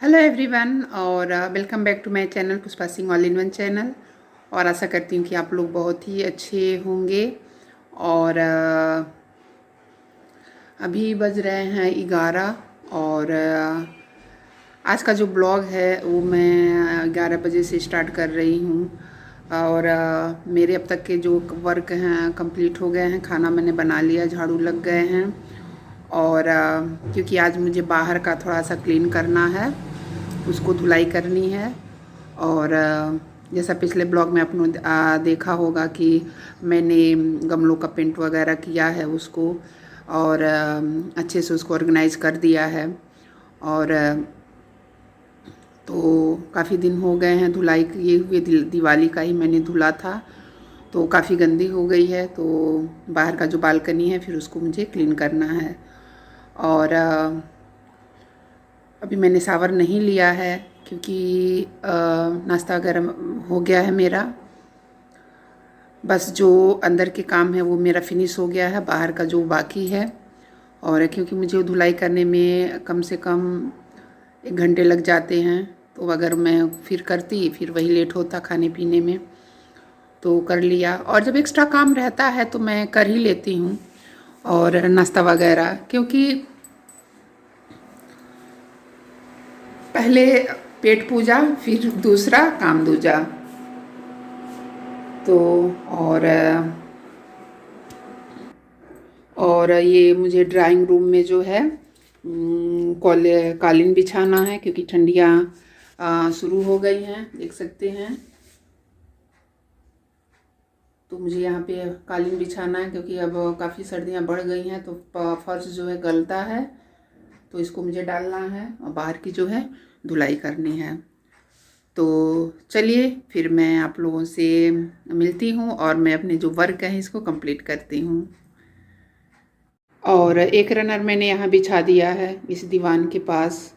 Hello everyone और welcome back to my channel Pushpa Singh all in one channel. और आशा करती हूँ कि आप लोग बहुत ही अच्छे होंगे। और अभी बज रहे हैं 11 और आज का जो ब्लॉग है वो मैं 11 बजे से स्टार्ट कर रही हूँ। और मेरे अब तक के जो वर्क हैं कंप्लीट हो गए हैं। खाना मैंने बना लिया, झाड़ू लग गए हैं। और क्योंकि आज मुझे बाहर का थोड़ा सा क्लीन करना है, उसको धुलाई करनी है। और जैसा पिछले ब्लॉग में आपने देखा होगा कि मैंने गमलों का पेंट वगैरह किया है उसको, और अच्छे से उसको ऑर्गेनाइज कर दिया है। और तो काफ़ी दिन हो गए हैं धुलाई किए हुए। दिवाली का ही मैंने धुला था, तो काफ़ी गंदी हो गई है। तो बाहर का जो बालकनी है फिर उसको मुझे क्लीन करना है। और अभी मैंने शावर नहीं लिया है क्योंकि नाश्ता वगैरह हो गया है मेरा। बस जो अंदर के काम है वो मेरा फिनिश हो गया है, बाहर का जो बाकी है। और क्योंकि मुझे धुलाई करने में कम से कम 1 घंटे लग जाते हैं, तो अगर मैं फिर करती फिर वही लेट होता खाने पीने में। तो कर लिया, और जब एक्स्ट्रा काम रहता है तो मैं कर ही लेती हूँ। और नाश्ता वगैरह, क्योंकि पहले पेट पूजा फिर दूसरा काम दूजा। तो और और ये मुझे ड्राइंग रूम में जो है कालीन बिछाना है, क्योंकि ठंडियाँ शुरू हो गई हैं, देख सकते हैं। तो मुझे यहाँ पे कालीन बिछाना है क्योंकि अब काफ़ी सर्दियाँ बढ़ गई हैं, तो फर्श जो है गलता है। तो इसको मुझे डालना है और बाहर की जो है धुलाई करनी है। तो चलिए फिर मैं आप लोगों से मिलती हूँ और मैं अपने जो वर्क है इसको कंप्लीट करती हूँ। और एक रनर मैंने यहाँ बिछा दिया है इस दीवान के पास,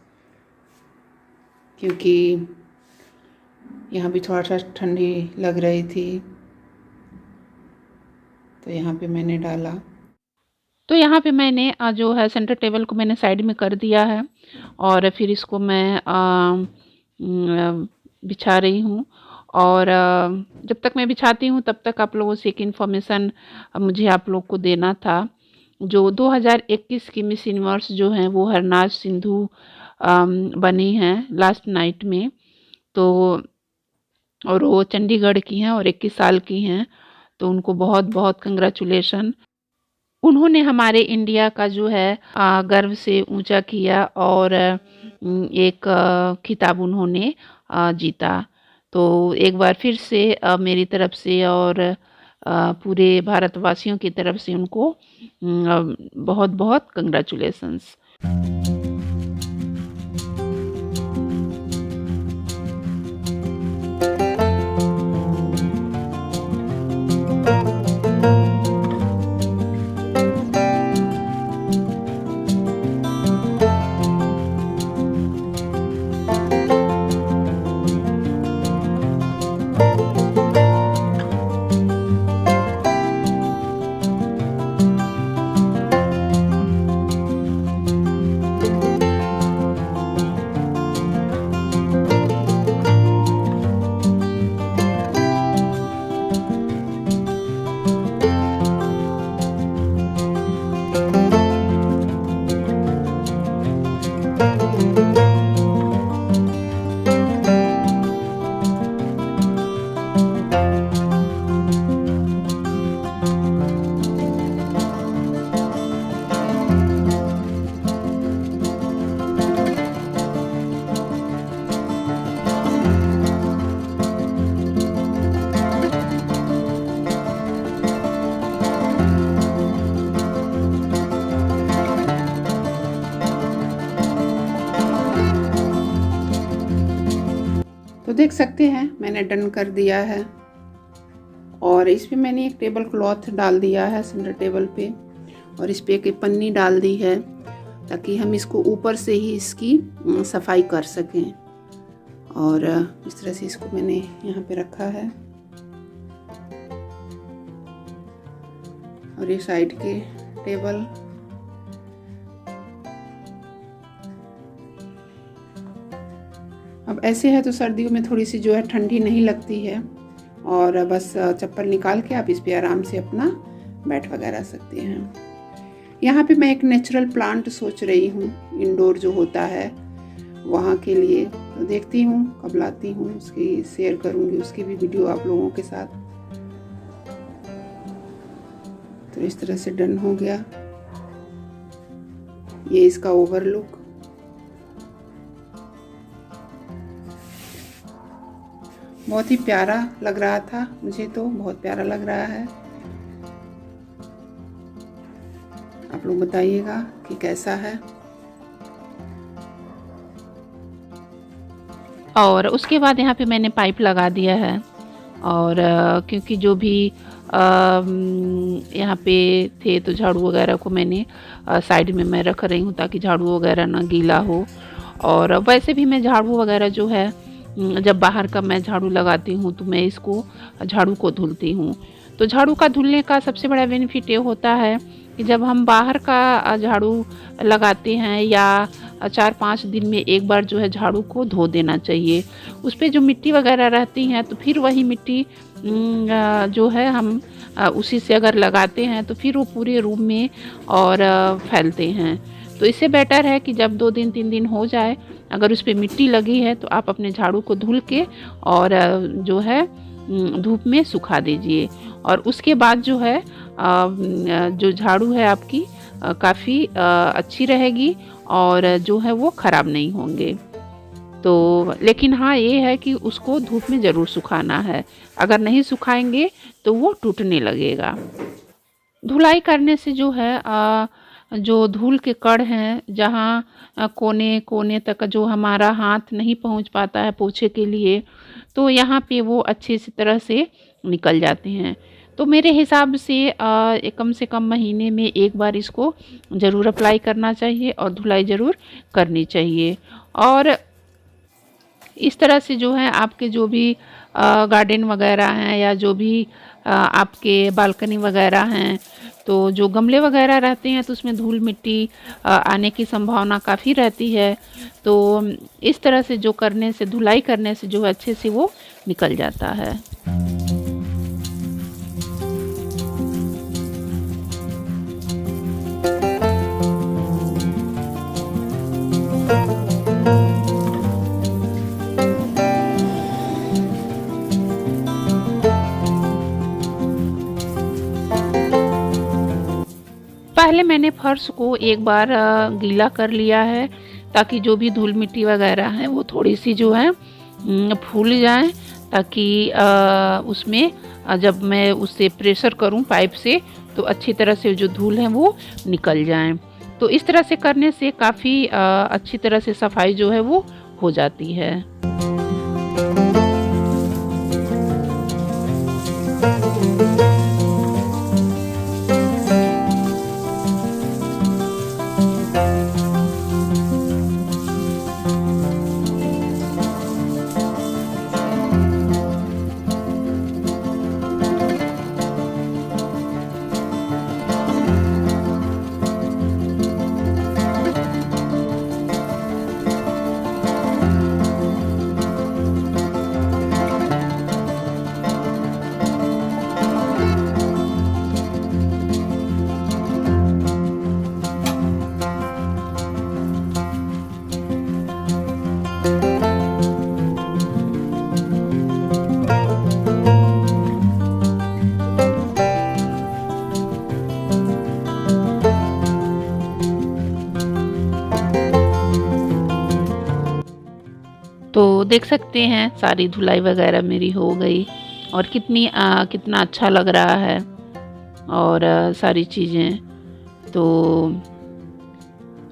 क्योंकि यहाँ भी थोड़ा सा ठंडी लग रही थी, तो यहाँ पे मैंने डाला। तो यहाँ पे मैंने जो है सेंटर टेबल को मैंने साइड में कर दिया है और फिर इसको मैं बिछा रही हूँ। और जब तक मैं बिछाती हूँ तब तक आप लोगों से एक इन्फॉर्मेशन मुझे आप लोग को देना था। जो 2021 की मिस यूनिवर्स जो हैं वो हरनाज सिंधु बनी हैं लास्ट नाइट में। तो और वो चंडीगढ़ की हैं और 21 साल की हैं, तो उनको बहुत बहुत कंग्रेचुलेशन। उन्होंने हमारे इंडिया का जो है गर्व से ऊंचा किया और एक खिताब उन्होंने जीता। तो एक बार फिर से मेरी तरफ से और पूरे भारतवासियों की तरफ से उनको बहुत बहुत कंग्रेचुलेशंस। तो देख सकते हैं मैंने डन कर दिया है। और इस पे मैंने एक टेबल क्लॉथ डाल दिया है सेंटर टेबल पे, और इस पे एक पन्नी डाल दी है ताकि हम इसको ऊपर से ही इसकी सफाई कर सकें। और इस तरह से इसको मैंने यहाँ पे रखा है। और ये साइड के टेबल, अब ऐसे है तो सर्दियों में थोड़ी सी जो है ठंडी नहीं लगती है, और बस चप्पल निकाल के आप इस पे आराम से अपना बैठ वगैरह सकते हैं। यहाँ पे मैं एक नेचुरल प्लांट सोच रही हूँ, इंडोर जो होता है वहाँ के लिए, तो देखती हूँ कब लाती हूँ, उसकी शेयर करूँगी उसकी भी वीडियो आप लोगों के साथ। तो इस तरह से डन हो गया, ये इसका ओवरलुक। बहुत ही प्यारा लग रहा था, मुझे तो बहुत प्यारा लग रहा है। आप लोग बताइएगा कि कैसा है। और उसके बाद यहाँ पे मैंने पाइप लगा दिया है, और क्योंकि जो भी यहाँ पे थे तो झाड़ू वगैरह को मैंने साइड में मैं रख रही हूँ ताकि झाड़ू वगैरह ना गीला हो। और वैसे भी मैं झाड़ू वगैरह जो है जब बाहर का मैं झाड़ू लगाती हूँ तो मैं इसको झाड़ू को धुलती हूँ। तो झाड़ू का धुलने का सबसे बड़ा बेनिफिट ये होता है कि जब हम बाहर का झाड़ू लगाते हैं या 4-5 दिन में एक बार जो है झाड़ू को धो देना चाहिए। उस पर जो मिट्टी वगैरह रहती हैं तो फिर वही मिट्टी जो है हम उसी से अगर लगाते हैं तो फिर वो पूरे रूम में और फैलते हैं। तो इससे बेटर है कि जब 2 दिन 3 दिन हो जाए, अगर उस पर मिट्टी लगी है तो आप अपने झाड़ू को धुल के और जो है धूप में सुखा दीजिए। और उसके बाद जो है जो झाड़ू है आपकी काफ़ी अच्छी रहेगी और जो है वो ख़राब नहीं होंगे। तो लेकिन हाँ ये है कि उसको धूप में ज़रूर सुखाना है, अगर नहीं सुखाएंगे तो वो टूटने लगेगा। धुलाई करने से जो है जो धूल के कण हैं, जहाँ कोने कोने तक जो हमारा हाथ नहीं पहुंच पाता है पोछे के लिए, तो यहाँ पे वो अच्छी सी तरह से निकल जाते हैं। तो मेरे हिसाब से कम महीने में एक बार इसको ज़रूर अप्लाई करना चाहिए और धुलाई ज़रूर करनी चाहिए। और इस तरह से जो है आपके जो भी गार्डन वगैरह हैं या जो भी आपके बालकनी वगैरह हैं, तो जो गमले वगैरह रहते हैं तो उसमें धूल मिट्टी आने की संभावना काफ़ी रहती है। तो इस तरह से जो करने से, धुलाई करने से जो है अच्छे से वो निकल जाता है। पहले मैंने फर्श को एक बार गीला कर लिया है ताकि जो भी धूल मिट्टी वगैरह है वो थोड़ी सी जो है फूल जाए, ताकि उसमें जब मैं उससे प्रेशर करूं पाइप से तो अच्छी तरह से जो धूल है वो निकल जाए। तो इस तरह से करने से काफ़ी अच्छी तरह से सफाई जो है वो हो जाती है। तो देख सकते हैं सारी धुलाई वगैरह मेरी हो गई और कितना अच्छा लग रहा है और सारी चीज़ें। तो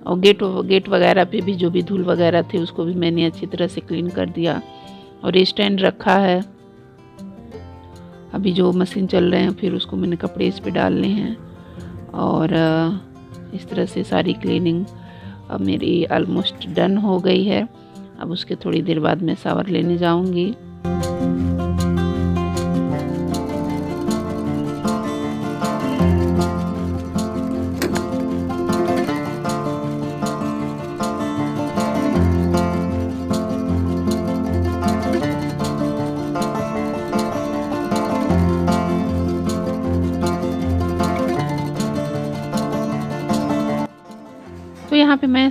और गेट वगैरह पे भी जो भी धूल वगैरह थे उसको भी मैंने अच्छी तरह से क्लीन कर दिया। और ये स्टैंड रखा है, अभी जो मशीन चल रहे हैं फिर उसको मैंने कपड़े इस पे डालने हैं। और इस तरह से सारी क्लीनिंग अब मेरी ऑलमोस्ट डन हो गई है। अब उसके थोड़ी देर बाद मैं शावर लेने जाऊंगी।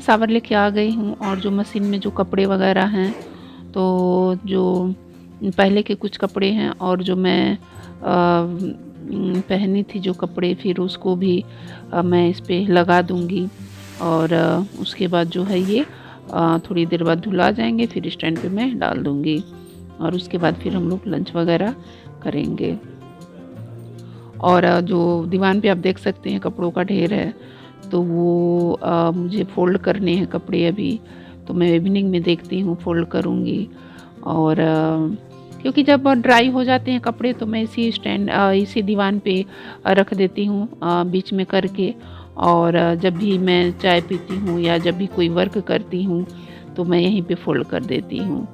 शावर लेके आ गई हूँ और जो मशीन में जो कपड़े वगैरह हैं, तो जो पहले के कुछ कपड़े हैं और जो मैं पहनी थी जो कपड़े, फिर उसको भी मैं इस पे लगा दूँगी। और उसके बाद जो है ये थोड़ी देर बाद धुला जाएंगे, फिर स्टैंड पे मैं डाल दूँगी और उसके बाद फिर हम लोग लंच वगैरह करेंगे। और जो दीवान पे आप देख सकते हैं कपड़ों का ढेर है, तो वो मुझे फ़ोल्ड करने हैं कपड़े अभी, तो मैं इवनिंग में देखती हूँ फ़ोल्ड करूँगी। और क्योंकि जब ड्राई हो जाते हैं कपड़े तो मैं इसी दीवान पे रख देती हूँ बीच में करके। और जब भी मैं चाय पीती हूँ या जब भी कोई वर्क करती हूँ तो मैं यहीं पे फ़ोल्ड कर देती हूँ।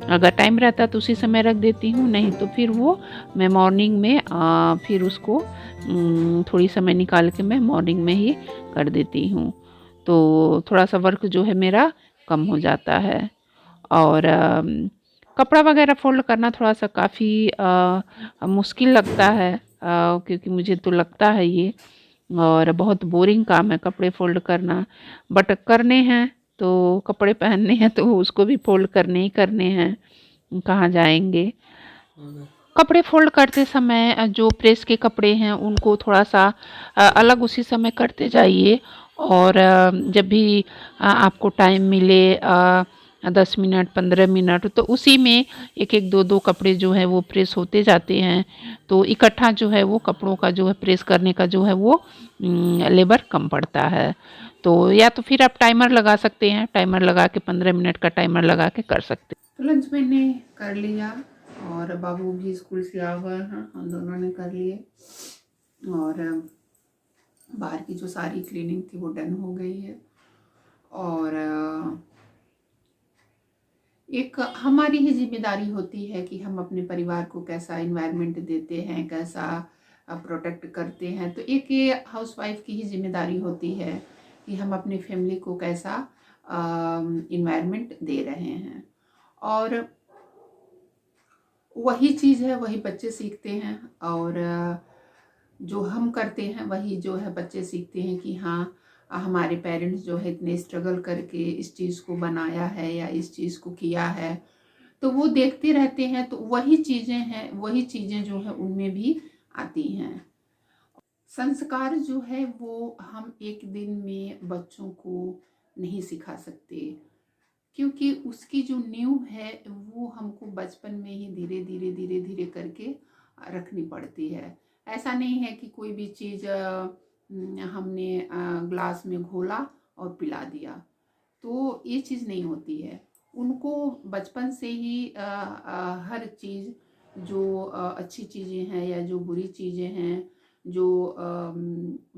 अगर टाइम रहता तो उसी समय रख देती हूँ, नहीं तो फिर वो मैं मॉर्निंग में फिर उसको थोड़ी समय निकाल के मैं मॉर्निंग में ही कर देती हूँ, तो थोड़ा सा वर्क जो है मेरा कम हो जाता है। और कपड़ा वगैरह फ़ोल्ड करना थोड़ा सा काफ़ी मुश्किल लगता है, क्योंकि मुझे तो लगता है ये और बहुत बोरिंग काम है कपड़े फ़ोल्ड करना, बट करने हैं तो कपड़े पहनने हैं तो उसको भी फ़ोल्ड करने ही करने हैं, कहाँ जाएंगे। कपड़े फ़ोल्ड करते समय जो प्रेस के कपड़े हैं उनको थोड़ा सा अलग उसी समय करते जाइए। और जब भी आपको टाइम मिले 10 मिनट 15 मिनट, तो उसी में एक एक दो दो कपड़े जो है वो प्रेस होते जाते हैं, तो इकट्ठा जो है वो कपड़ों का जो है प्रेस करने का जो है वो लेबर कम पड़ता है। तो या तो फिर आप टाइमर लगा सकते हैं, टाइमर लगा के 15 मिनट का टाइमर लगा के कर सकते हैं। तो लंच मैंने कर लिया और बाबू भी स्कूल से आ गए हैं, हम दोनों ने कर लिए। और बाहर की जो सारी क्लीनिंग थी वो डन हो गई है। और एक हमारी ही जिम्मेदारी होती है कि हम अपने परिवार को कैसा इन्वायरमेंट देते हैं, कैसा प्रोटेक्ट करते हैं। तो एक ये हाउसवाइफ की ही जिम्मेदारी होती है कि हम अपनी फैमिली को कैसा इन्वायरमेंट दे रहे हैं। और वही चीज़ है, वही बच्चे सीखते हैं। और जो हम करते हैं वही जो है बच्चे सीखते हैं कि हाँ, हमारे पेरेंट्स जो है इतने स्ट्रगल करके इस चीज़ को बनाया है या इस चीज़ को किया है, तो वो देखते रहते हैं। तो वही चीज़ें हैं, वही चीज़ें जो है उनमें भी आती हैं। संस्कार जो है वो हम एक दिन में बच्चों को नहीं सिखा सकते, क्योंकि उसकी जो नींव है वो हमको बचपन में ही धीरे धीरे धीरे धीरे करके रखनी पड़ती है। ऐसा नहीं है कि कोई भी चीज़ हमने ग्लास में घोला और पिला दिया, तो ये चीज़ नहीं होती है। उनको बचपन से ही हर चीज़ जो अच्छी चीज़ें हैं या जो बुरी चीज़ें हैं जो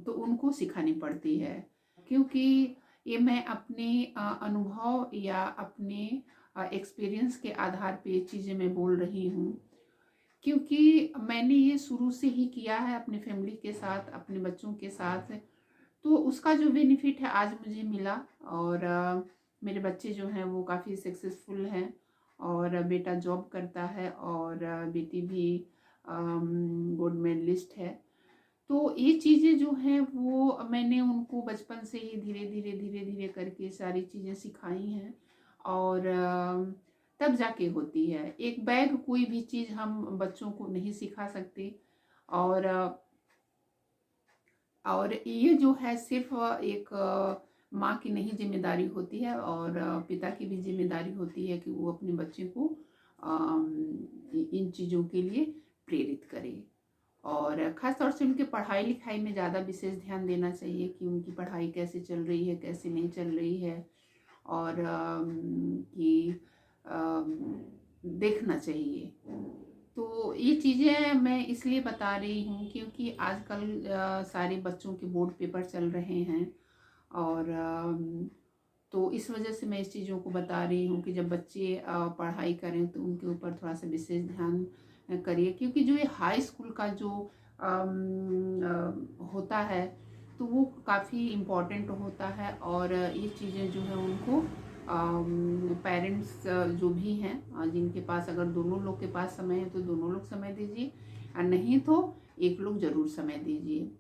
तो उनको सिखानी पड़ती है। क्योंकि ये मैं अपने अनुभव या अपने एक्सपीरियंस के आधार पे चीज़ें मैं बोल रही हूँ, क्योंकि मैंने ये शुरू से ही किया है अपनी फैमिली के साथ, अपने बच्चों के साथ। तो उसका जो बेनिफिट है आज मुझे मिला। और मेरे बच्चे जो हैं वो काफ़ी सक्सेसफुल हैं और बेटा जॉब करता है और बेटी भी गोल्ड मेडलिस्ट है। तो ये चीज़ें जो हैं वो मैंने उनको बचपन से ही धीरे धीरे धीरे धीरे करके सारी चीज़ें सिखाई हैं। और तब जाके होती है। एक बैग कोई भी चीज़ हम बच्चों को नहीं सिखा सकते। और ये जो है सिर्फ एक माँ की नहीं जिम्मेदारी होती है और पिता की भी जिम्मेदारी होती है कि वो अपने बच्चे को इन चीज़ों के लिए प्रेरित करे। और ख़ास तौर से उनके पढ़ाई लिखाई में ज़्यादा विशेष ध्यान देना चाहिए कि उनकी पढ़ाई कैसे चल रही है, कैसे नहीं चल रही है। और कि देखना चाहिए। तो ये चीज़ें मैं इसलिए बता रही हूँ क्योंकि आजकल सारे बच्चों के बोर्ड पेपर चल रहे हैं। और तो इस वजह से मैं इस चीज़ों को बता रही हूँ कि जब बच्चे पढ़ाई करें तो उनके ऊपर थोड़ा सा विशेष ध्यान करिए, क्योंकि जो ये हाई स्कूल का जो होता है तो वो काफ़ी इम्पोर्टेंट होता है। और ये चीज़ें जो है उनको पेरेंट्स जो भी हैं जिनके पास, अगर दोनों लोग के पास समय है तो दोनों लोग समय दीजिए, और नहीं तो एक लोग ज़रूर समय दीजिए।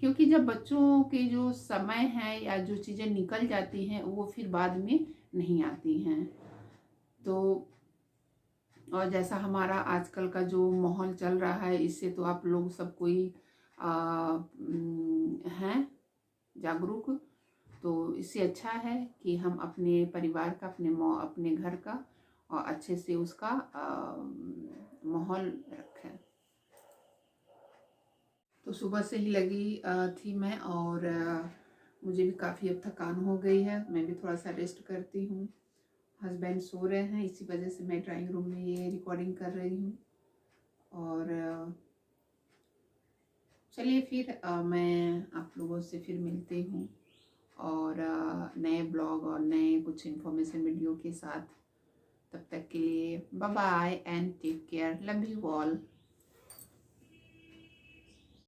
क्योंकि जब बच्चों के जो समय है या जो चीज़ें निकल जाती हैं वो फिर बाद में नहीं आती हैं। तो और जैसा हमारा आजकल का जो माहौल चल रहा है, इससे तो आप लोग सब कोई हैं जागरूक। तो इससे अच्छा है कि हम अपने परिवार का, अपने घर का और अच्छे से उसका माहौल रखें। तो सुबह से ही लगी थी मैं, और मुझे भी काफ़ी अब थकान हो गई है। मैं भी थोड़ा सा रेस्ट करती हूँ। हस्बैंड सो रहे हैं, इसी वजह से मैं ड्राइंग रूम में ये रिकॉर्डिंग कर रही हूँ। और चलिए फिर मैं आप लोगों से फिर मिलती हूँ, और नए ब्लॉग और नए कुछ इन्फॉर्मेशन वीडियो के साथ। तब तक के लिए bye bye and take care, love you all.